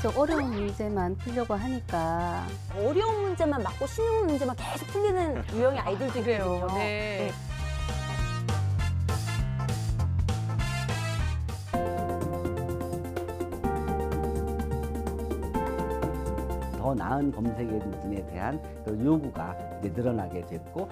계속 어려운 문제만 풀려고 하니까 어려운 문제만 맞고 쉬운 문제만 계속 풀리는 유형의 아이들도 있거든요. 네. 더 나은 검색 엔진에 대한 그런 요구가 이제 늘어나게 됐고,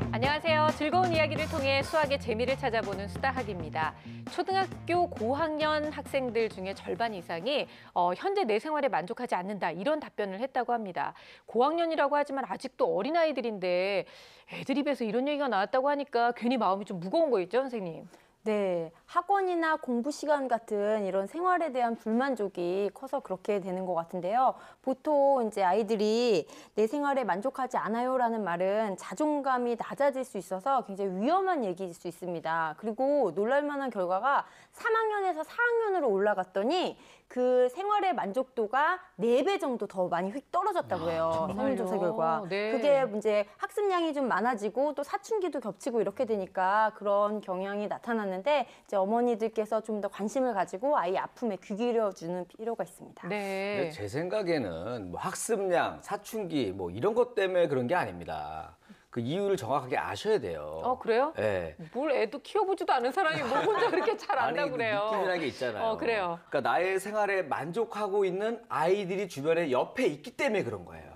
안녕하세요. 즐거운 이야기를 통해 수학의 재미를 찾아보는 수다학입니다. 초등학교 고학년 학생들 중에 절반 이상이 현재 내 생활에 만족하지 않는다, 이런 답변을 했다고 합니다. 고학년이라고 하지만 아직도 어린아이들인데 애들 입에서 이런 얘기가 나왔다고 하니까 괜히 마음이 좀 무거운 거 있죠, 선생님? 네, 학원이나 공부 시간 같은 이런 생활에 대한 불만족이 커서 그렇게 되는 것 같은데요. 보통 이제 아이들이 내 생활에 만족하지 않아요라는 말은 자존감이 낮아질 수 있어서 굉장히 위험한 얘기일 수 있습니다. 그리고 놀랄만한 결과가 3학년에서 4학년으로 올라갔더니 그 생활의 만족도가 4배 정도 더 많이 휙 떨어졌다고 해요. 설문조사 결과. 네. 그게 이제 학습량이 좀 많아지고 또 사춘기도 겹치고 이렇게 되니까 그런 경향이 나타났는데, 이제 어머니들께서 좀 더 관심을 가지고 아이 아픔에 귀 기울여주는 필요가 있습니다. 네. 제 생각에는 뭐 학습량, 사춘기 뭐 이런 것 때문에 그런 게 아닙니다. 그 이유를 정확하게 아셔야 돼요. 그래요? 네. 뭘 애도 키워보지도 않은 사람이 뭐 혼자 그렇게 잘 안다고 아니, 그래요. 느낌이라는 게 있잖아요. 그래요. 그러니까 나의 생활에 만족하고 있는 아이들이 주변에 옆에 있기 때문에 그런 거예요.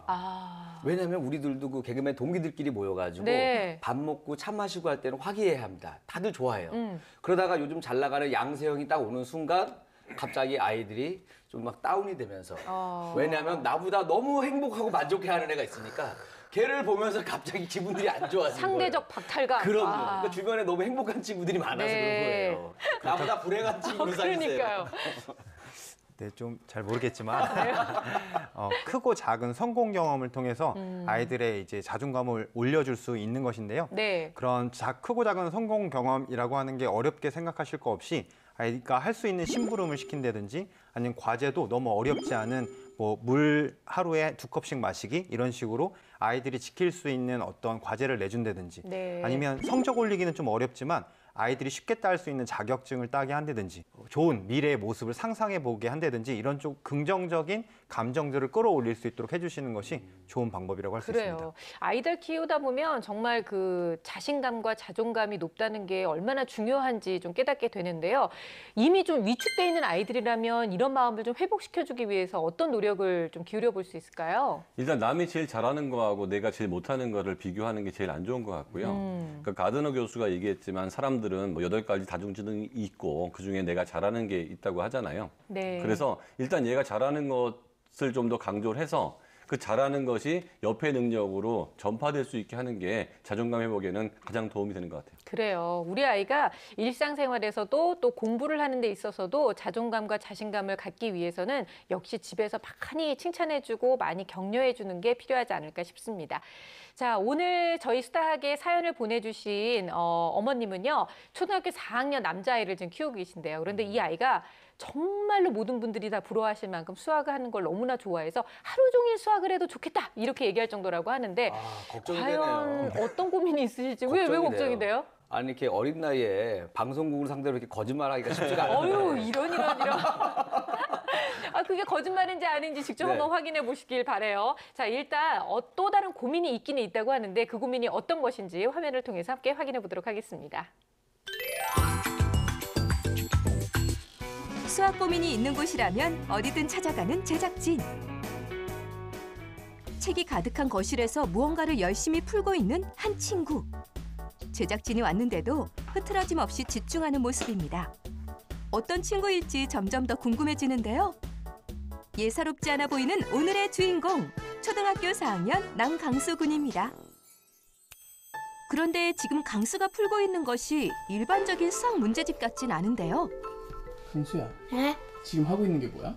왜냐하면 우리들도 그 개그맨 동기들끼리 모여가지고 네. 밥 먹고 차 마시고 할 때는 화기애애해야 합니다. 다들 좋아해요. 그러다가 요즘 잘 나가는 양세형이 딱 오는 순간 갑자기 아이들이 좀 막 다운이 되면서 왜냐하면 나보다 너무 행복하고 만족해하는 애가 있으니까 걔를 보면서 갑자기 기분들이 안 좋아지는 상대적 거예요. 박탈감. 그럼요. 그러니까 주변에 너무 행복한 친구들이 많아서 네. 그런 거예요. 나보다 불행한 친구를 사귀세요. 그러니까요. 네, 좀 잘 모르겠지만 크고 작은 성공 경험을 통해서 아이들의 이제 자존감을 올려줄 수 있는 것인데요. 네. 그런 크고 작은 성공 경험이라고 하는 게 어렵게 생각하실 거 없이 아이가 할 수 있는 심부름을 시킨다든지 아니면 과제도 너무 어렵지 않은 뭐 물 하루에 2컵씩 마시기 이런 식으로 아이들이 지킬 수 있는 어떤 과제를 내준다든지 네. 아니면 성적 올리기는 좀 어렵지만 아이들이 쉽게 딸 수 있는 자격증을 따게 한다든지 좋은 미래의 모습을 상상해 보게 한다든지 이런 좀 긍정적인 감정들을 끌어올릴 수 있도록 해주시는 것이 좋은 방법이라고 할 수 있습니다. 그래요. 아이들 키우다 보면 정말 그 자신감과 자존감이 높다는 게 얼마나 중요한지 좀 깨닫게 되는데요. 이미 좀 위축돼 있는 아이들이라면 이런 마음을 좀 회복시켜주기 위해서 어떤 노력을 좀 기울여 볼 수 있을까요? 일단 남이 제일 잘하는 거하고 내가 제일 못하는 거를 비교하는 게 제일 안 좋은 것 같고요. 그러니까 가드너 교수가 얘기했지만 사람들은 뭐 8가지 다중지능이 있고 그중에 내가 잘하는 게 있다고 하잖아요. 네. 그래서 일단 얘가 잘하는 것을 좀 더 강조를 해서 그 잘하는 것이 옆의 능력으로 전파될 수 있게 하는 게 자존감 회복에는 가장 도움이 되는 것 같아요. 그래요. 우리 아이가 일상생활에서도 또 공부를 하는 데 있어서도 자존감과 자신감을 갖기 위해서는 역시 집에서 많이 칭찬해주고 많이 격려해주는 게 필요하지 않을까 싶습니다. 자, 오늘 저희 수다학에 사연을 보내주신 어머님은요, 초등학교 4학년 남자아이를 지금 키우고 계신데요. 그런데 이 아이가 정말로 모든 분들이 다 부러워하실 만큼 수학을 하는 걸 너무나 좋아해서 하루 종일 수학을 해도 좋겠다, 이렇게 얘기할 정도라고 하는데 걱정이 과연 되네요. 어떤 고민이 있으실지. 왜 걱정이 돼요? 아니 이렇게 어린 나이에 방송국을 상대로 이렇게 거짓말하기가 쉽지가 않아요. 이런. 그게 거짓말인지 아닌지 직접 네. 한번 확인해 보시길 바래요. 자, 일단 또 다른 고민이 있기는 있다고 하는데 그 고민이 어떤 것인지 화면을 통해서 함께 확인해 보도록 하겠습니다. 수학 고민이 있는 곳이라면 어디든 찾아가는 제작진. 책이 가득한 거실에서 무언가를 열심히 풀고 있는 한 친구. 제작진이 왔는데도 흐트러짐 없이 집중하는 모습입니다. 어떤 친구일지 점점 더 궁금해지는데요. 예사롭지 않아 보이는 오늘의 주인공, 초등학교 4학년 남강수 군입니다. 그런데 지금 강수가 풀고 있는 것이 일반적인 수학 문제집 같진 않은데요. 강수야, 네? 지금 하고 있는 게 뭐야?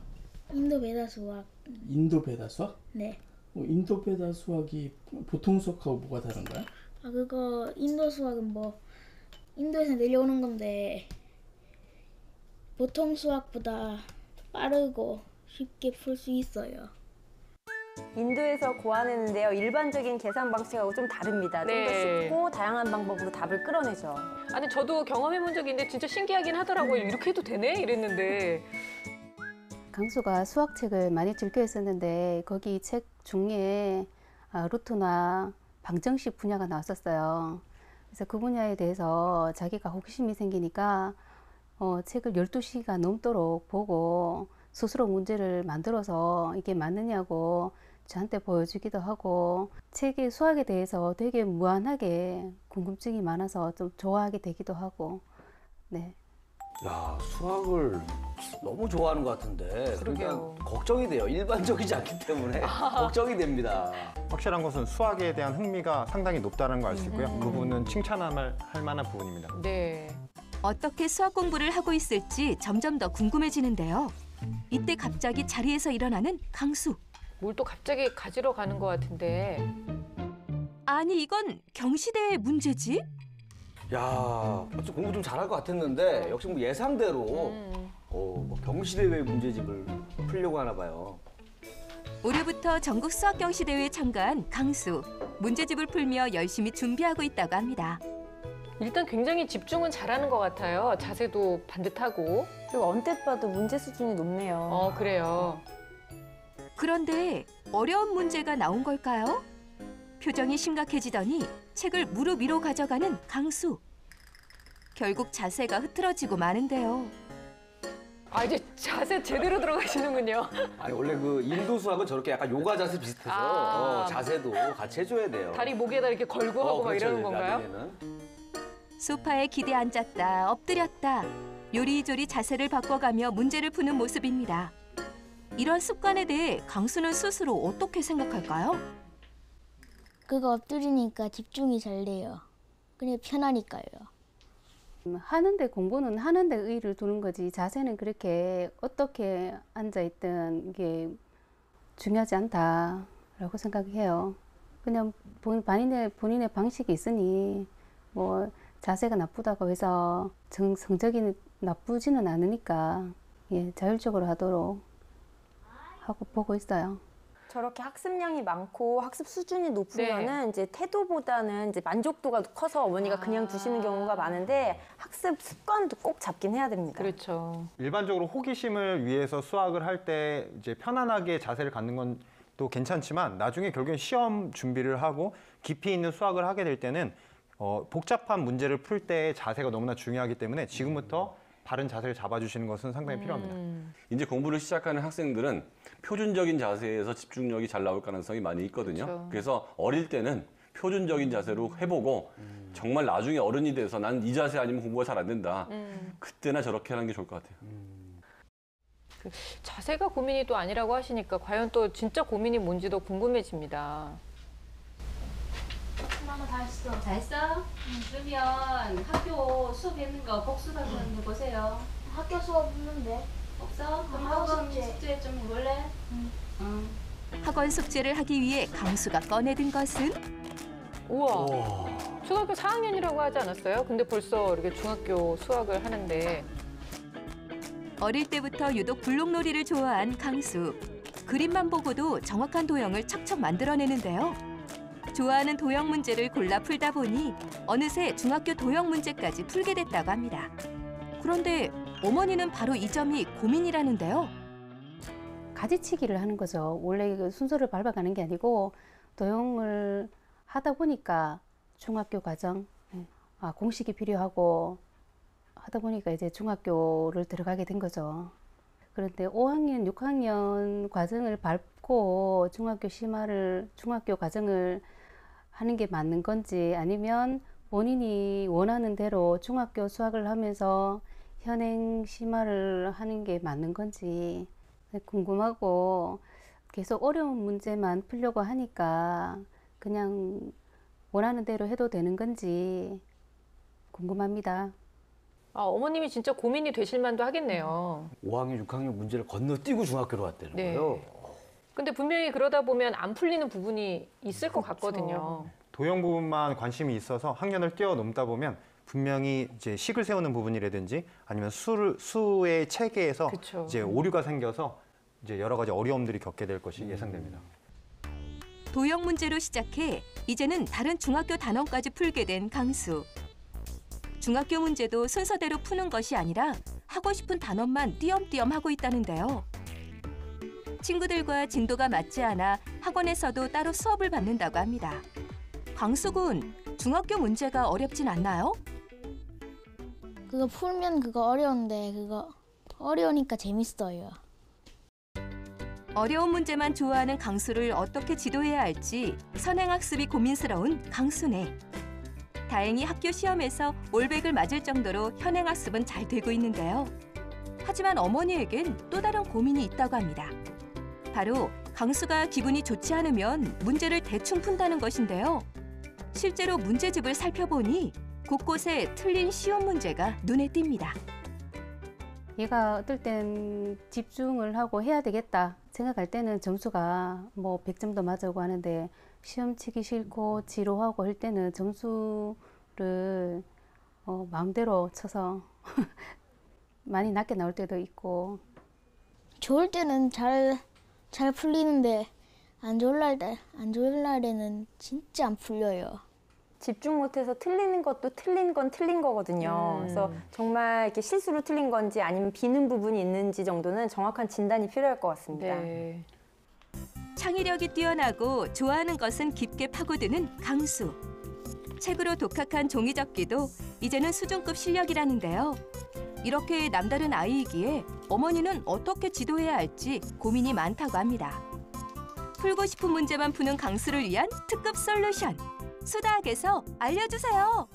인도 배다 수학. 인도 배다 수학? 네. 인도 배다 수학이 보통 수학하고 뭐가 다른 거야? 그거 인도 수학은 뭐 인도에서 내려오는 건데 보통 수학보다 빠르고 쉽게 풀 수 있어요. 인도에서 고안했는데요. 일반적인 계산 방식하고 좀 다릅니다. 좀 더 네. 쉽고 다양한 방법으로 답을 끌어내죠. 아니 저도 경험해본 적이 있는데 진짜 신기하긴 하더라고요. 이렇게 해도 되네? 이랬는데. 강수가 수학책을 많이 즐겨 했었는데 거기 책 중에 루트나 방정식 분야가 나왔었어요. 그래서 그 분야에 대해서 자기가 호기심이 생기니까 책을 12시간 넘도록 보고 스스로 문제를 만들어서 이게 맞느냐고 저한테 보여주기도 하고 책의 수학에 대해서 되게 무한하게 궁금증이 많아서 좀 좋아하게 되기도 하고 네. 야, 수학을 너무 좋아하는 것 같은데. 그러게요. 그러니까 걱정이 돼요. 일반적이지 않기 때문에 걱정이 됩니다. 확실한 것은 수학에 대한 흥미가 상당히 높다는 걸 알 수 있고요. 그 부분은 칭찬할 만한 부분입니다. 네. 어떻게 수학 공부를 하고 있을지 점점 더 궁금해지는데요. 이때 갑자기 자리에서 일어나는 강수. 뭘 또 갑자기 가지러 가는 것 같은데. 아니 이건 경시대회 문제지? 야, 공부 좀 잘할 것 같았는데 역시 뭐 예상대로 뭐 경시대회 문제집을 풀려고 하나 봐요. 올해부터 전국 수학 경시대회에 참가한 강수. 문제집을 풀며 열심히 준비하고 있다고 합니다. 일단 굉장히 집중은 잘하는 것 같아요. 자세도 반듯하고. 그리고 언뜻 봐도 문제 수준이 높네요. 그래요. 그런데 어려운 문제가 나온 걸까요? 표정이 심각해지더니 책을 무릎 위로 가져가는 강수. 결국 자세가 흐트러지고 마는데요. 아 이제 자세 제대로 들어가시는군요. 아니 원래 그 인도 수학은 저렇게 약간 요가 자세 비슷해서 자세도 같이 해줘야 돼요. 다리 목에다 이렇게 걸고 하고 막 그렇죠, 이러는 건가요? 나중에는. 소파에 기대 앉았다 엎드렸다. 요리조리 자세를 바꿔가며 문제를 푸는 모습입니다. 이런 습관에 대해 강수는 스스로 어떻게 생각할까요? 그거 엎드리니까 집중이 잘 돼요. 그냥 편하니까요. 하는데 공부는 하는데 의의를 두는 거지 자세는 그렇게 어떻게 앉아있든 이게 중요하지 않다라고 생각해요. 그냥 본인의 방식이 있으니 뭐 자세가 나쁘다고 해서 성적이 나쁘지는 않으니까 자율적으로 하도록 하고 보고 있어요. 저렇게 학습량이 많고 학습 수준이 높으면은 이제 태도보다는 이제 만족도가 커서 어머니가 그냥 두시는 경우가 많은데 학습 습관도 꼭 잡긴 해야 됩니다. 그렇죠. 일반적으로 호기심을 위해서 수학을 할 때 이제 편안하게 자세를 갖는 건 또 괜찮지만 나중에 결국엔 시험 준비를 하고 깊이 있는 수학을 하게 될 때는 복잡한 문제를 풀 때 자세가 너무나 중요하기 때문에 지금부터 바른 자세를 잡아주시는 것은 상당히 필요합니다. 이제 공부를 시작하는 학생들은 표준적인 자세에서 집중력이 잘 나올 가능성이 많이 있거든요. 그렇죠. 그래서 어릴 때는 표준적인 자세로 해보고 정말 나중에 어른이 돼서 난 이 자세 아니면 공부가 잘 안 된다. 그때나 저렇게 하는 게 좋을 것 같아요. 자세가 고민이 또 아니라고 하시니까 과연 또 진짜 고민이 뭔지도 궁금해집니다. 엄마 다 했어. 다 했어? 그러면 학교 수업했는 거 복습 한번 해보세요. 학교 수업 없는데. 없어? 그럼 학원 학원 숙제. 숙제 좀 해볼래? 응. 학원 숙제를 하기 위해 강수가 꺼내든 것은 우와. 초등학교 4학년이라고 하지 않았어요? 근데 벌써 이렇게 중학교 수학을 하는데. 어릴 때부터 유독 블록놀이를 좋아한 강수. 그림만 보고도 정확한 도형을 척척 만들어내는데요. 좋아하는 도형 문제를 골라 풀다 보니 어느새 중학교 도형 문제까지 풀게 됐다고 합니다. 그런데 어머니는 바로 이 점이 고민이라는데요. 가지치기를 하는 거죠. 원래 그 순서를 밟아가는 게 아니고 도형을 하다 보니까 중학교 과정, 공식이 필요하고 하다 보니까 이제 중학교를 들어가게 된 거죠. 그런데 5학년, 6학년 과정을 밟고 중학교 과정을 하는 게 맞는 건지 아니면 본인이 원하는 대로 중학교 수학을 하면서 현행 심화를 하는 게 맞는 건지 궁금하고 계속 어려운 문제만 풀려고 하니까 그냥 원하는 대로 해도 되는 건지 궁금합니다. 어머님이 진짜 고민이 되실 만도 하겠네요. 5학년, 6학년 문제를 건너뛰고 중학교로 왔다는 네. 거예요. 근데 분명히 그러다 보면 안 풀리는 부분이 있을 것 그렇죠. 같거든요. 도형 부분만 관심이 있어서 학년을 뛰어넘다 보면 분명히 이제 식을 세우는 부분이라든지 아니면 수의 체계에서 그쵸. 이제 오류가 생겨서 이제 여러 가지 어려움들이 겪게 될 것이 예상됩니다. 도형 문제로 시작해 이제는 다른 중학교 단원까지 풀게 된 강수. 중학교 문제도 순서대로 푸는 것이 아니라 하고 싶은 단원만 띄엄띄엄 하고 있다는데요. 친구들과 진도가 맞지 않아 학원에서도 따로 수업을 받는다고 합니다. 강수 군, 중학교 문제가 어렵진 않나요? 그거 풀면 그거 어려운데 그거 어려우니까 재밌어요. 어려운 문제만 좋아하는 강수를 어떻게 지도해야 할지 선행학습이 고민스러운 강수네. 다행히 학교 시험에서 올백을 맞을 정도로 현행학습은 잘 되고 있는데요. 하지만 어머니에겐 또 다른 고민이 있다고 합니다. 바로 강수가 기분이 좋지 않으면 문제를 대충 푼다는 것인데요. 실제로 문제집을 살펴보니 곳곳에 틀린 쉬운 문제가 눈에 띕니다. 얘가 어떨 땐 집중을 하고 해야 되겠다 생각할 때는 점수가 뭐 100점도 맞으고 하는데 시험 치기 싫고 지루하고 할 때는 점수를 마음대로 쳐서 많이 낮게 나올 때도 있고. 좋을 때는 잘 풀리는데 안 좋을 날에는 진짜 안 풀려요. 집중 못해서 틀리는 것도 틀린 건 틀린 거거든요. 그래서 정말 이렇게 실수로 틀린 건지 아니면 비는 부분이 있는지 정도는 정확한 진단이 필요할 것 같습니다. 네. 창의력이 뛰어나고 좋아하는 것은 깊게 파고드는 강수. 책으로 독학한 종이접기도 이제는 수준급 실력이라는데요. 이렇게 남다른 아이이기에 어머니는 어떻게 지도해야 할지 고민이 많다고 합니다. 풀고 싶은 문제만 푸는 강수를 위한 특급 솔루션. 수다학에서 알려주세요.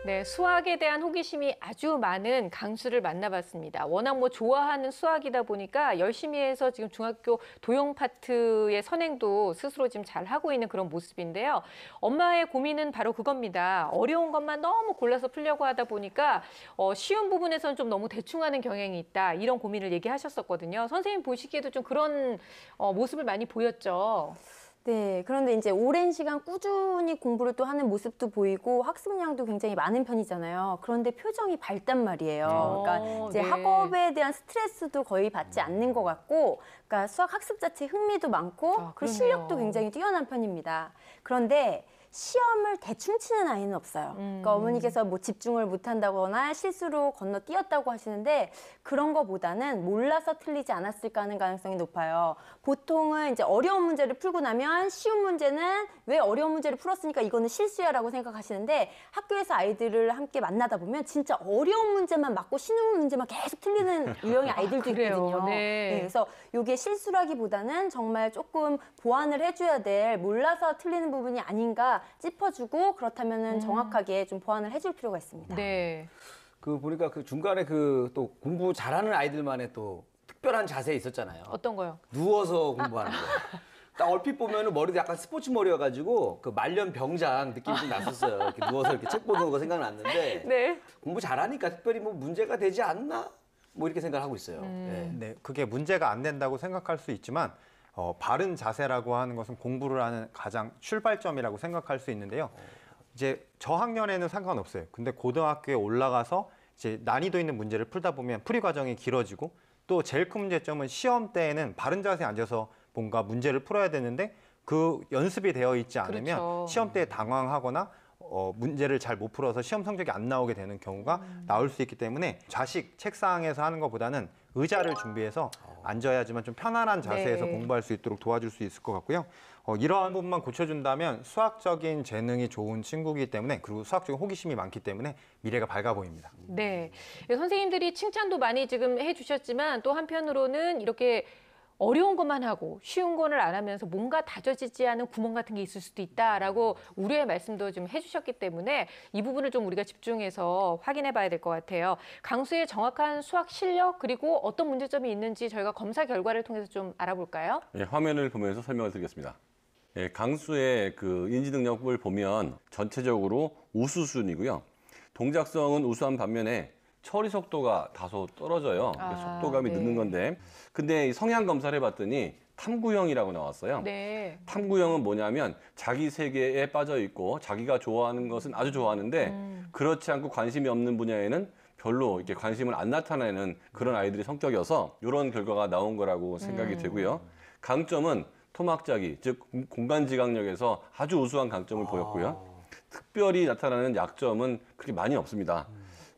네, 수학에 대한 호기심이 아주 많은 강수를 만나봤습니다. 워낙 뭐 좋아하는 수학이다 보니까 열심히 해서 지금 중학교 도형 파트의 선행도 스스로 지금 잘 하고 있는 그런 모습인데요. 엄마의 고민은 바로 그겁니다. 어려운 것만 너무 골라서 풀려고 하다 보니까 쉬운 부분에서는 좀 너무 대충하는 경향이 있다. 이런 고민을 얘기하셨었거든요. 선생님 보시기에도 좀 그런 모습을 많이 보였죠. 네, 그런데 이제 오랜 시간 꾸준히 공부를 또 하는 모습도 보이고 학습량도 굉장히 많은 편이잖아요. 그런데 표정이 밝단 말이에요. 그러니까 이제 네. 학업에 대한 스트레스도 거의 받지 않는 것 같고, 그러니까 수학 학습 자체에 흥미도 많고, 그 그러네요. 실력도 굉장히 뛰어난 편입니다. 그런데 시험을 대충 치는 아이는 없어요. 그러니까 어머니께서 뭐 집중을 못한다거나 실수로 건너뛰었다고 하시는데 그런 거보다는 몰라서 틀리지 않았을까 하는 가능성이 높아요. 보통은 이제 어려운 문제를 풀고 나면 쉬운 문제는 왜 어려운 문제를 풀었으니까 이거는 실수야라고 생각하시는데 학교에서 아이들을 함께 만나다 보면 진짜 어려운 문제만 맞고 쉬운 문제만 계속 틀리는 유형의 아이들도 그래요? 있거든요. 네. 그래서 이게 실수라기보다는 정말 조금 보완을 해줘야 될 몰라서 틀리는 부분이 아닌가 짚어주고 그렇다면은 정확하게 좀 보완을 해줄 필요가 있습니다. 네. 그 보니까 그 중간에 그 또 공부 잘하는 아이들만의 또 특별한 자세 있었잖아요. 어떤 거요? 누워서 공부하는 거. 딱 얼핏 보면은 머리도 약간 스포츠 머리여가지고 그 말년 병장 느낌이 좀 났었어요. 이렇게 누워서 이렇게 책 보는 거 생각났는데 네. 공부 잘하니까 특별히 뭐 문제가 되지 않나? 뭐 이렇게 생각하고 있어요. 네. 네, 그게 문제가 안 된다고 생각할 수 있지만 바른 자세라고 하는 것은 공부를 하는 가장 출발점이라고 생각할 수 있는데요. 이제 저학년에는 상관없어요. 근데 고등학교에 올라가서 이제 난이도 있는 문제를 풀다 보면 풀이 과정이 길어지고 또 제일 큰 문제점은 시험 때에는 바른 자세에 앉아서 뭔가 문제를 풀어야 되는데 그 연습이 되어 있지 않으면 그렇죠. 시험 때 당황하거나 문제를 잘 못 풀어서 시험 성적이 안 나오게 되는 경우가 나올 수 있기 때문에 좌식 책상에서 하는 것보다는 의자를 준비해서 앉아야지만 좀 편안한 자세에서 네. 공부할 수 있도록 도와줄 수 있을 것 같고요. 이러한 부분만 고쳐준다면 수학적인 재능이 좋은 친구이기 때문에 그리고 수학적인 호기심이 많기 때문에 미래가 밝아 보입니다. 네. 선생님들이 칭찬도 많이 지금 해주셨지만 또 한편으로는 이렇게 어려운 것만 하고 쉬운 거를 안 하면서 뭔가 다져지지 않은 구멍 같은 게 있을 수도 있다라고 우려의 말씀도 좀 해주셨기 때문에 이 부분을 좀 우리가 집중해서 확인해 봐야 될 것 같아요. 강수의 정확한 수학 실력 그리고 어떤 문제점이 있는지 저희가 검사 결과를 통해서 좀 알아볼까요? 예, 화면을 보면서 설명을 드리겠습니다. 예, 강수의 그 인지 능력을 보면 전체적으로 우수 수준이고요. 동작성은 우수한 반면에 처리 속도가 다소 떨어져요. 속도감이 네. 늦는 건데. 근데 이 성향 검사를 해봤더니 탐구형이라고 나왔어요. 네. 탐구형은 뭐냐면 자기 세계에 빠져 있고 자기가 좋아하는 것은 아주 좋아하는데 그렇지 않고 관심이 없는 분야에는 별로 이렇게 관심을 안 나타내는 그런 아이들의 성격이어서 이런 결과가 나온 거라고 생각이 되고요. 강점은 토막자기, 즉 공간지각력에서 아주 우수한 강점을 보였고요. 특별히 나타나는 약점은 그렇게 많이 없습니다.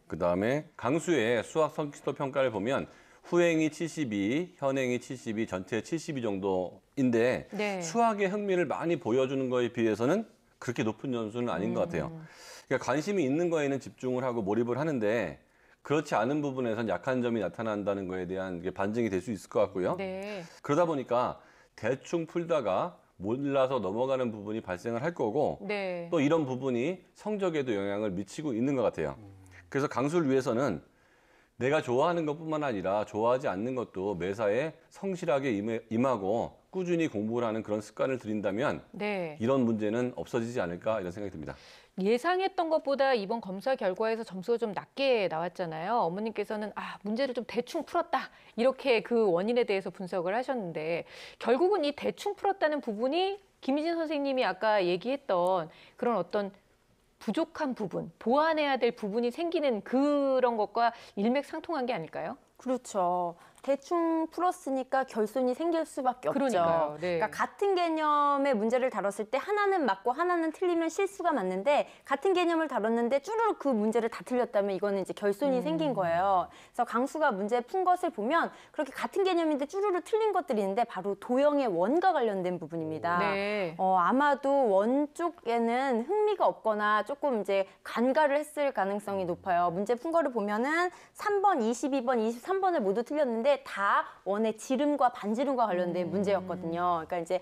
그다음에 강수의 수학 성취도 평가를 보면 후행이 72, 현행이 72, 전체 72 정도인데 네. 수학의 흥미를 많이 보여주는 거에 비해서는 그렇게 높은 점수는 아닌 것 같아요. 그러니까 관심이 있는 거에는 집중을 하고 몰입을 하는데 그렇지 않은 부분에선 약한 점이 나타난다는 거에 대한 반증이 될 수 있을 것 같고요. 네. 그러다 보니까 대충 풀다가 몰라서 넘어가는 부분이 발생을 할 거고 네. 또 이런 부분이 성적에도 영향을 미치고 있는 것 같아요. 그래서 강수를 위해서는 내가 좋아하는 것뿐만 아니라 좋아하지 않는 것도 매사에 성실하게 임하고 꾸준히 공부를 하는 그런 습관을 들인다면 네. 이런 문제는 없어지지 않을까 이런 생각이 듭니다. 예상했던 것보다 이번 검사 결과에서 점수가 좀 낮게 나왔잖아요. 어머님께서는 문제를 좀 대충 풀었다. 이렇게 그 원인에 대해서 분석을 하셨는데 결국은 이 대충 풀었다는 부분이 김희진 선생님이 아까 얘기했던 그런 어떤 부족한 부분, 보완해야 될 부분이 생기는 그런 것과 일맥상통한 게 아닐까요? 그렇죠. 대충 풀었으니까 결손이 생길 수밖에 없죠. 그러니까요. 네. 그러니까 같은 개념의 문제를 다뤘을 때 하나는 맞고 하나는 틀리면 실수가 맞는데 같은 개념을 다뤘는데 쭈루룩 그 문제를 다 틀렸다면 이거는 이제 결손이 생긴 거예요. 그래서 강수가 문제 푼 것을 보면 그렇게 같은 개념인데 쭈루룩 틀린 것들이 있는데 바로 도형의 원과 관련된 부분입니다. 네. 아마도 원 쪽에는 흥미가 없거나 조금 이제 간과를 했을 가능성이 높아요. 문제 푼 거를 보면은 3번, 22번, 23번을 모두 틀렸는데 다 원의 지름과 반지름과 관련된 문제였거든요. 그러니까 이제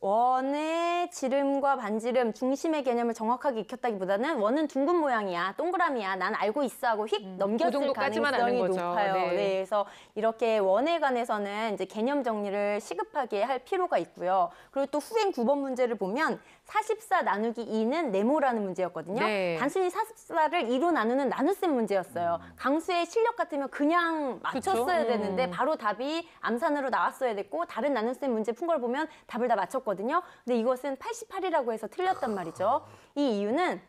원의 지름과 반지름, 중심의 개념을 정확하게 익혔다기보다는 원은 둥근 모양이야, 동그라미야, 난 알고 있어 하고 휙 넘겼을 정도까지만 아는 가능성이 거죠. 높아요. 네. 네, 그래서 이렇게 원에 관해서는 이제 개념 정리를 시급하게 할 필요가 있고요. 그리고 또 후행 9번 문제를 보면 44 나누기 2는 네모라는 문제였거든요. 네. 단순히 44를 2로 나누는 나눗셈 문제였어요. 강수의 실력 같으면 그냥 맞췄어야 그쵸? 되는데 바로 답이 암산으로 나왔어야 됐고 다른 나눗셈 문제 푼 걸 보면 답을 다 맞췄거든요. 근데 이것은 88이라고 해서 틀렸단 말이죠. 이 이유는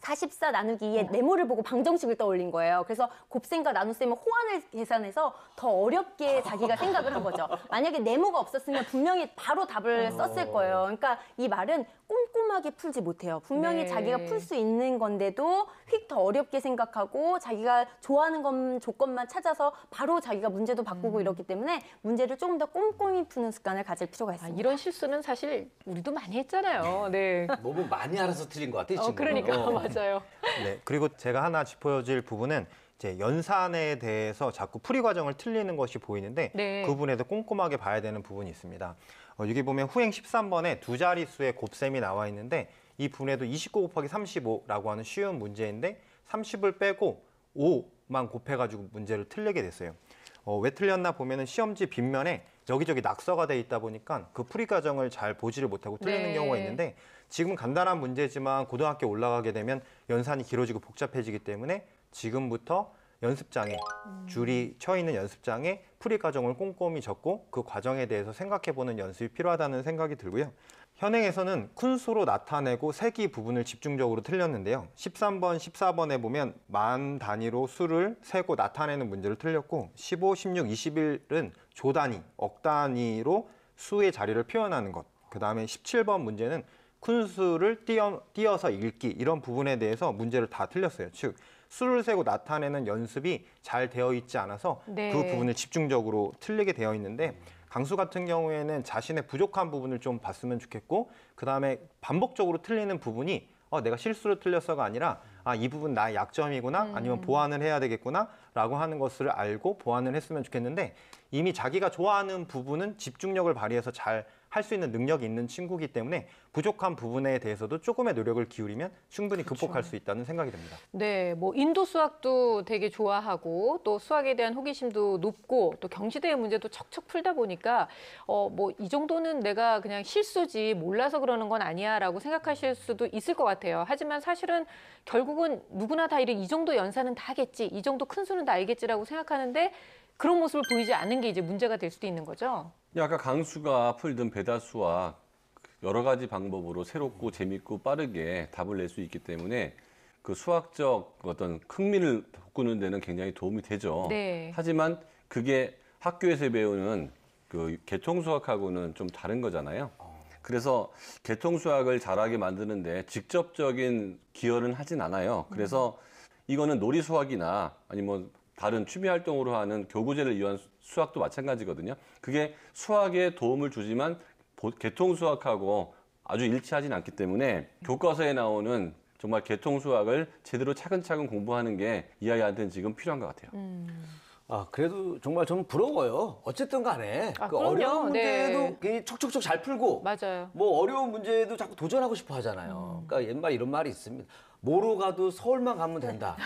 44 나누기 2의 네모를 보고 방정식을 떠올린 거예요. 그래서 곱셈과 나눗셈의 호환을 계산해서 더 어렵게 자기가 생각을 한 거죠. 만약에 네모가 없었으면 분명히 바로 답을 썼을 거예요. 그러니까 이 말은 꼼꼼하게 풀지 못해요. 분명히 네. 자기가 풀 수 있는 건데도 휙 더 어렵게 생각하고 자기가 좋아하는 조건만 찾아서 바로 자기가 문제도 바꾸고 이렇기 때문에 문제를 조금 더 꼼꼼히 푸는 습관을 가질 필요가 있습니다. 이런 실수는 사실 우리도 많이 했잖아요. 네. 너무 많이 알아서 틀린 것 같아, 이 친구는. 그러니까 맞아요. 네, 그리고 제가 하나 짚어줄 부분은 이제 연산에 대해서 자꾸 풀이 과정을 틀리는 것이 보이는데 네. 그 부분에도 꼼꼼하게 봐야 되는 부분이 있습니다. 여기 보면 후행 13번에 두 자릿수의 곱셈이 나와 있는데 이 부분에도 29 곱하기 35라고 하는 쉬운 문제인데 30을 빼고 5만 곱해가지고 문제를 틀리게 됐어요. 왜 틀렸나 보면은 시험지 빗면에 여기저기 낙서가 돼 있다 보니까 그 풀이 과정을 잘 보지를 못하고 틀리는 네. 경우가 있는데 지금 간단한 문제지만 고등학교 올라가게 되면 연산이 길어지고 복잡해지기 때문에 지금부터 연습장에 줄이 쳐 있는 연습장에 풀이 과정을 꼼꼼히 적고 그 과정에 대해서 생각해보는 연습이 필요하다는 생각이 들고요. 현행에서는 큰 수로 나타내고 세기 부분을 집중적으로 틀렸는데요. 13번, 14번에 보면 만 단위로 수를 세고 나타내는 문제를 틀렸고 15, 16, 21은 조 단위, 억 단위로 수의 자리를 표현하는 것. 그 다음에 17번 문제는 큰 수를 띄어서 읽기 이런 부분에 대해서 문제를 다 틀렸어요. 즉 수를 세고 나타내는 연습이 잘 되어 있지 않아서 네. 그 부분을 집중적으로 틀리게 되어 있는데 강수 같은 경우에는 자신의 부족한 부분을 좀 봤으면 좋겠고 그 다음에 반복적으로 틀리는 부분이 내가 실수로 틀렸어가 아니라 이 부분 나의 약점이구나 아니면 보완을 해야 되겠구나 라고 하는 것을 알고 보완을 했으면 좋겠는데 이미 자기가 좋아하는 부분은 집중력을 발휘해서 잘 할 수 있는 능력이 있는 친구이기 때문에 부족한 부분에 대해서도 조금의 노력을 기울이면 충분히 극복할 수 있다는 생각이 듭니다. 네, 뭐 인도 수학도 되게 좋아하고 또 수학에 대한 호기심도 높고 또 경시대의 문제도 척척 풀다 보니까 뭐 이 정도는 내가 그냥 실수지 몰라서 그러는 건 아니야라고 생각하실 수도 있을 것 같아요. 하지만 사실은 결국은 누구나 다 이 정도 연산은 다 하겠지, 이 정도 큰 수는 다 알겠지라고 생각하는데 그런 모습을 보이지 않는 게 이제 문제가 될 수도 있는 거죠. 아까 강수가 풀든 배다수와 여러 가지 방법으로 새롭고 재밌고 빠르게 답을 낼 수 있기 때문에 그 수학적 어떤 흥미를 돋구는 데는 굉장히 도움이 되죠. 네. 하지만 그게 학교에서 배우는 그 계통수학하고는 좀 다른 거잖아요. 그래서 계통수학을 잘하게 만드는데 직접적인 기여는 하진 않아요. 그래서 이거는 놀이수학이나 아니면 다른 취미 활동으로 하는 교구제를 이용한 수학도 마찬가지거든요. 그게 수학에 도움을 주지만 계통수학하고 아주 일치하진 않기 때문에 교과서에 나오는 정말 계통수학을 제대로 차근차근 공부하는 게 이 아이한테는 지금 필요한 것 같아요. 그래도 정말 좀 부러워요. 어쨌든 간에 그 그럼요. 어려운 문제도 네. 괜히 척척척 잘 풀고 맞아요. 뭐 어려운 문제도 자꾸 도전하고 싶어 하잖아요. 그러니까 옛말 이런 말이 있습니다. 뭐로 가도 서울만 가면 된다.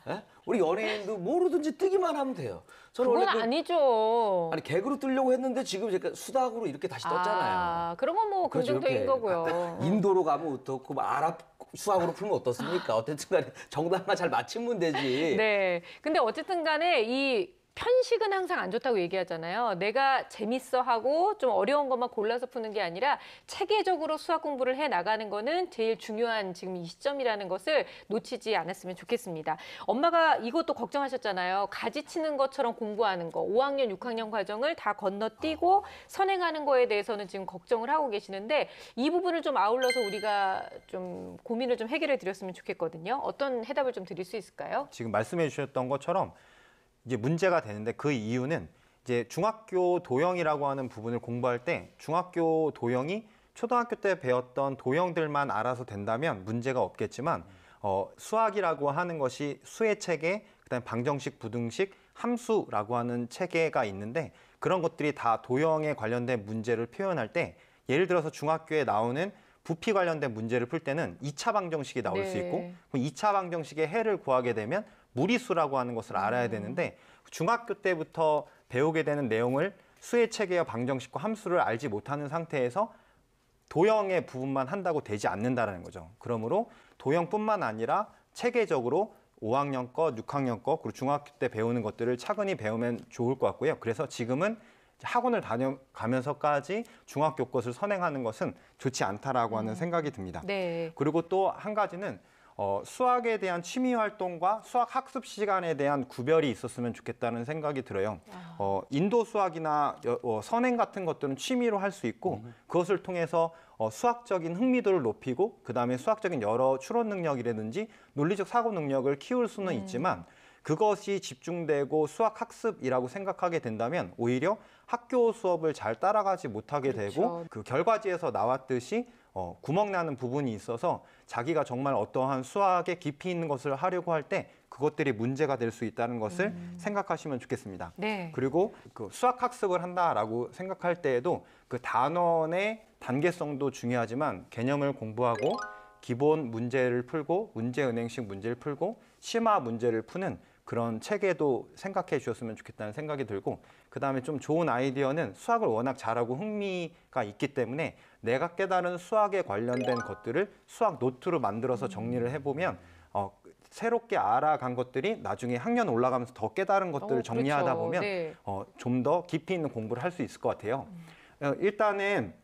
예? 우리 연예인도 뭐로든지 뜨기만 하면 돼요. 저는 그건 원래 아니죠. 아니 개그로 뜨려고 했는데 지금 제가 수학으로 이렇게 다시 떴잖아요. 그런 건 뭐 그렇죠, 긍정적인 이렇게. 거고요. 인도로 가면 어떻고 뭐 아랍 수학으로 풀면 어떻습니까? 어쨌든 간에 정답만 잘 맞히면 되지. 네. 근데 어쨌든 간에 이 편식은 항상 안 좋다고 얘기하잖아요. 내가 재밌어 하고 좀 어려운 것만 골라서 푸는 게 아니라 체계적으로 수학 공부를 해 나가는 거는 제일 중요한 지금 이 시점이라는 것을 놓치지 않았으면 좋겠습니다. 엄마가 이것도 걱정하셨잖아요. 가지치는 것처럼 공부하는 거. 5학년, 6학년 과정을 다 건너뛰고 선행하는 거에 대해서는 지금 걱정을 하고 계시는데 이 부분을 좀 아울러서 우리가 좀 고민을 좀 해결해 드렸으면 좋겠거든요. 어떤 해답을 좀 드릴 수 있을까요? 지금 말씀해 주셨던 것처럼 이제 문제가 되는데 그 이유는 이제 중학교 도형이라고 하는 부분을 공부할 때 중학교 도형이 초등학교 때 배웠던 도형들만 알아서 된다면 문제가 없겠지만 수학이라고 하는 것이 수의 체계, 그다음에 방정식, 부등식, 함수라고 하는 체계가 있는데 그런 것들이 다 도형에 관련된 문제를 표현할 때 예를 들어서 중학교에 나오는 부피 관련된 문제를 풀 때는 2차 방정식이 나올 수 있고 그럼 2차 방정식의 해를 구하게 되면 무리수라고 하는 것을 알아야 되는데 중학교 때부터 배우게 되는 내용을 수의 체계와 방정식과 함수를 알지 못하는 상태에서 도형의 부분만 한다고 되지 않는다는 거죠. 그러므로 도형뿐만 아니라 체계적으로 5학년 거, 6학년 거, 그리고 중학교 때 배우는 것들을 차근히 배우면 좋을 것 같고요. 그래서 지금은 학원을 다녀가면서까지 중학교 것을 선행하는 것은 좋지 않다라고 하는 생각이 듭니다. 네. 그리고 또 한 가지는 수학에 대한 취미 활동과 수학 학습 시간에 대한 구별이 있었으면 좋겠다는 생각이 들어요. 인도 수학이나 선행 같은 것들은 취미로 할 수 있고 그것을 통해서 수학적인 흥미도를 높이고 그다음에 수학적인 여러 추론 능력이라든지 논리적 사고 능력을 키울 수는 있지만 그것이 집중되고 수학 학습이라고 생각하게 된다면 오히려 학교 수업을 잘 따라가지 못하게 되고 그 결과지에서 나왔듯이 구멍 나는 부분이 있어서 자기가 정말 어떠한 수학에 깊이 있는 것을 하려고 할 때 그것들이 문제가 될 수 있다는 것을 생각하시면 좋겠습니다. 네. 그리고 그 수학 학습을 한다라고 생각할 때에도 그 단원의 단계성도 중요하지만 개념을 공부하고 기본 문제를 풀고 문제은행식 문제를 풀고 심화 문제를 푸는 그런 체계도 생각해 주셨으면 좋겠다는 생각이 들고 그다음에 좀 좋은 아이디어는 수학을 워낙 잘하고 흥미가 있기 때문에 내가 깨달은 수학에 관련된 것들을 수학 노트로 만들어서 정리를 해보면 새롭게 알아간 것들이 나중에 학년 올라가면서 더 깨달은 것들을 정리하다 보면 네. 좀 더 깊이 있는 공부를 할 수 있을 것 같아요. 일단은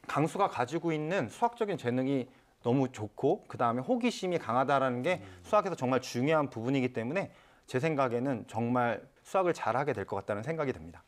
강수가 가지고 있는 수학적인 재능이 너무 좋고 그다음에 호기심이 강하다라는 게 수학에서 정말 중요한 부분이기 때문에 제 생각에는 정말 수학을 잘하게 될 것 같다는 생각이 듭니다.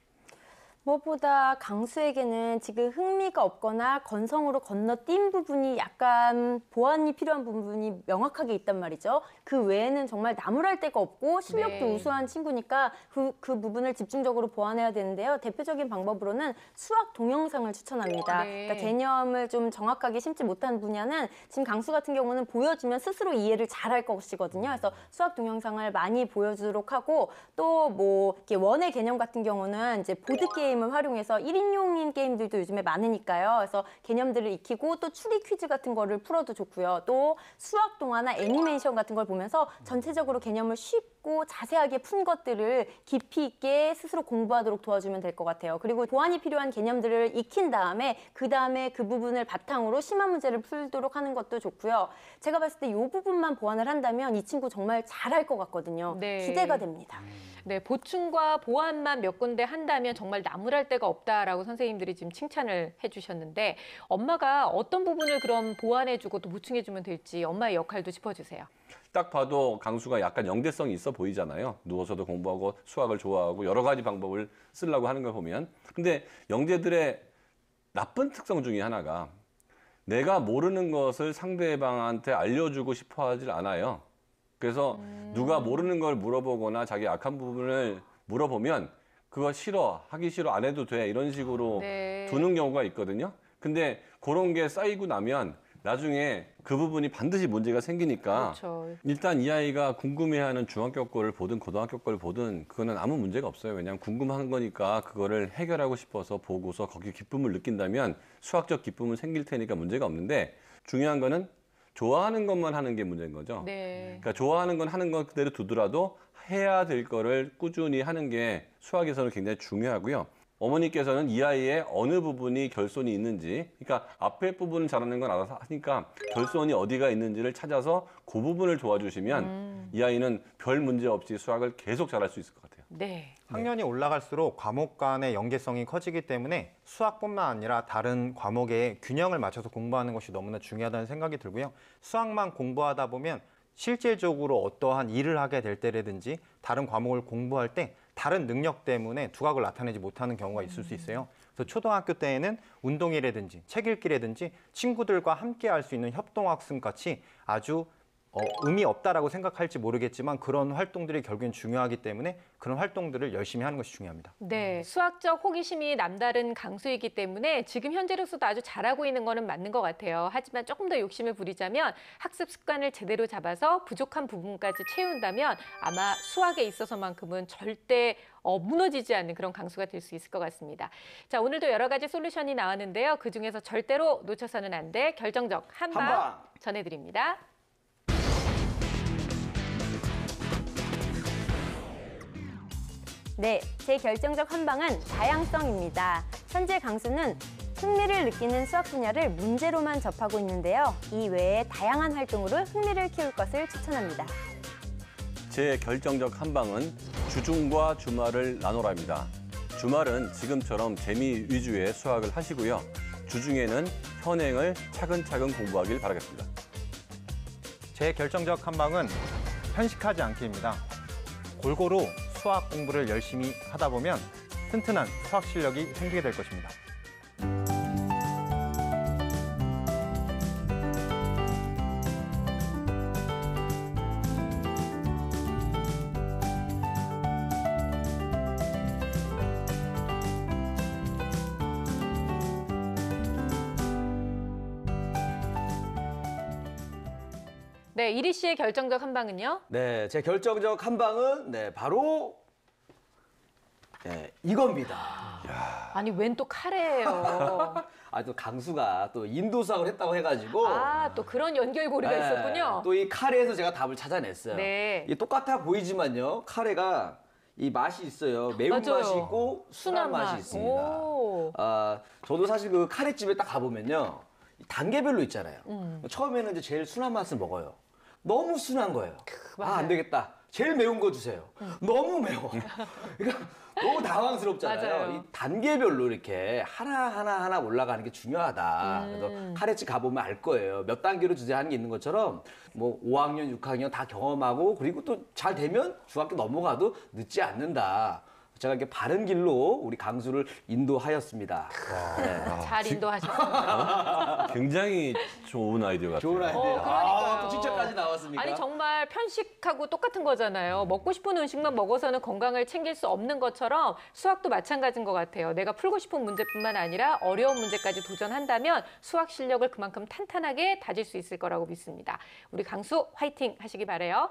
무엇보다 강수에게는 지금 흥미가 없거나 건성으로 건너뛴 부분이 약간 보완이 필요한 부분이 명확하게 있단 말이죠. 그 외에는 정말 나무랄 데가 없고 실력도 네. 우수한 친구니까 그 부분을 집중적으로 보완해야 되는데요. 대표적인 방법으로는 수학 동영상을 추천합니다. 네. 그러니까 개념을 좀 정확하게 심지 못한 분야는 지금 강수 같은 경우는 보여주면 스스로 이해를 잘할 것이거든요. 그래서 수학 동영상을 많이 보여주도록 하고 또 뭐 이렇게 원의 개념 같은 경우는 이제 보드 게임을 활용해서 1인용인 게임들도 요즘에 많으니까요. 그래서 개념들을 익히고 또 추리 퀴즈 같은 거를 풀어도 좋고요. 또 수학 동화나 애니메이션 같은 걸 보면서 전체적으로 개념을 쉽게 쉽고 자세하게 푼 것들을 깊이 있게 스스로 공부하도록 도와주면 될 것 같아요. 그리고 보완이 필요한 개념들을 익힌 다음에 그 부분을 바탕으로 심화 문제를 풀도록 하는 것도 좋고요. 제가 봤을 때 이 부분만 보완을 한다면 이 친구 정말 잘할 것 같거든요. 네. 기대가 됩니다. 네, 보충과 보완만 몇 군데 한다면 정말 나무랄 데가 없다라고 선생님들이 지금 칭찬을 해주셨는데 엄마가 어떤 부분을 그럼 보완해주고 또 보충해주면 될지 엄마의 역할도 짚어주세요. 딱 봐도 강수가 약간 영재성이 있어 보이잖아요. 누워서도 공부하고 수학을 좋아하고 여러 가지 방법을 쓰려고 하는 걸 보면. 근데 영재들의 나쁜 특성 중에 하나가 내가 모르는 것을 상대방한테 알려주고 싶어 하질 않아요. 그래서 누가 모르는 걸 물어보거나 자기 약한 부분을 물어보면 그거 싫어, 하기 싫어, 안 해도 돼 이런 식으로 네. 두는 경우가 있거든요. 근데 그런 게 쌓이고 나면 나중에 그 부분이 반드시 문제가 생기니까 그렇죠. 일단 이 아이가 궁금해하는 중학교 거를 보든 고등학교 거를 보든 그거는 아무 문제가 없어요. 왜냐하면 궁금한 거니까 그거를 해결하고 싶어서 보고서 거기 기쁨을 느낀다면 수학적 기쁨은 생길 테니까 문제가 없는데 중요한 거는 좋아하는 것만 하는 게 문제인 거죠. 네. 그러니까 좋아하는 건 하는 것 그대로 두더라도 해야 될 거를 꾸준히 하는 게 수학에서는 굉장히 중요하고요. 어머니께서는 이 아이의 어느 부분이 결손이 있는지, 그러니까 앞에 부분은 잘하는 건 알아서 하니까 결손이 어디가 있는지를 찾아서 그 부분을 도와주시면 이 아이는 별 문제 없이 수학을 계속 잘할 수 있을 것 같아요. 네. 학년이 올라갈수록 과목 간의 연계성이 커지기 때문에 수학뿐만 아니라 다른 과목에 균형을 맞춰서 공부하는 것이 너무나 중요하다는 생각이 들고요. 수학만 공부하다 보면 실질적으로 어떠한 일을 하게 될 때라든지 다른 과목을 공부할 때 다른 능력 때문에 두각을 나타내지 못하는 경우가 있을 수 있어요. 그래서 초등학교 때에는 운동이라든지 책 읽기라든지 친구들과 함께 할 수 있는 협동학습 같이 아주 의미 없다라고 생각할지 모르겠지만 그런 활동들이 결국엔 중요하기 때문에 그런 활동들을 열심히 하는 것이 중요합니다. 네, 수학적 호기심이 남다른 강수이기 때문에 지금 현재로서도 아주 잘하고 있는 거는 맞는 것 같아요. 하지만 조금 더 욕심을 부리자면 학습 습관을 제대로 잡아서 부족한 부분까지 채운다면 아마 수학에 있어서만큼은 절대 무너지지 않는 그런 강수가 될 수 있을 것 같습니다. 자, 오늘도 여러 가지 솔루션이 나왔는데요. 그중에서 절대로 놓쳐서는 안 될 결정적 한방 전해드립니다. 네, 제 결정적 한방은 다양성입니다. 현재 강수는 흥미를 느끼는 수학 분야를 문제로만 접하고 있는데요. 이 외에 다양한 활동으로 흥미를 키울 것을 추천합니다. 제 결정적 한방은 주중과 주말을 나눠라입니다. 주말은 지금처럼 재미 위주의 수학을 하시고요. 주중에는 현행을 차근차근 공부하길 바라겠습니다. 제 결정적 한방은 편식하지 않기입니다. 골고루 수학 공부를 열심히 하다 보면 튼튼한 수학 실력이 생기게 될 것입니다. 네, 이리 씨의 결정적 한방은요? 네, 제 결정적 한방은 바로 이겁니다. 아니, 웬 또 카레예요. 또 강수가 또 인도 수학을 했다고 해가지고 또 그런 연결고리가 있었군요. 또 이 카레에서 제가 답을 찾아냈어요. 네. 이게 똑같아 보이지만요, 카레가 이 맛이 있어요. 매운맛이 맞아요. 있고 순한 맛이 있습니다. 오. 저도 사실 그 카레집에 딱 가보면요, 단계별로 있잖아요. 처음에는 이제 제일 순한 맛을 먹어요. 너무 순한 거예요. 안 되겠다. 제일 매운 거 주세요. 너무 매워. 그러니까 너무 당황스럽잖아요. 맞아요. 이 단계별로 이렇게 하나 올라가는 게 중요하다. 그래서 카레집 가보면 알 거예요. 몇 단계로 주제 하는 게 있는 것처럼 뭐 5학년, 6학년 다 경험하고 그리고 또 잘 되면 중학교 넘어가도 늦지 않는다. 제가 이렇게 바른 길로 우리 강수를 인도하였습니다. 잘 인도하셨습니다. 굉장히 좋은 아이디어 같아요. 좋은 아이디어. 그러니까요. 또 칭찬까지 나왔습니까? 아니 정말 편식하고 똑같은 거잖아요. 먹고 싶은 음식만 먹어서는 건강을 챙길 수 없는 것처럼 수학도 마찬가지인 것 같아요. 내가 풀고 싶은 문제뿐만 아니라 어려운 문제까지 도전한다면 수학 실력을 그만큼 탄탄하게 다질 수 있을 거라고 믿습니다. 우리 강수 화이팅 하시기 바라요.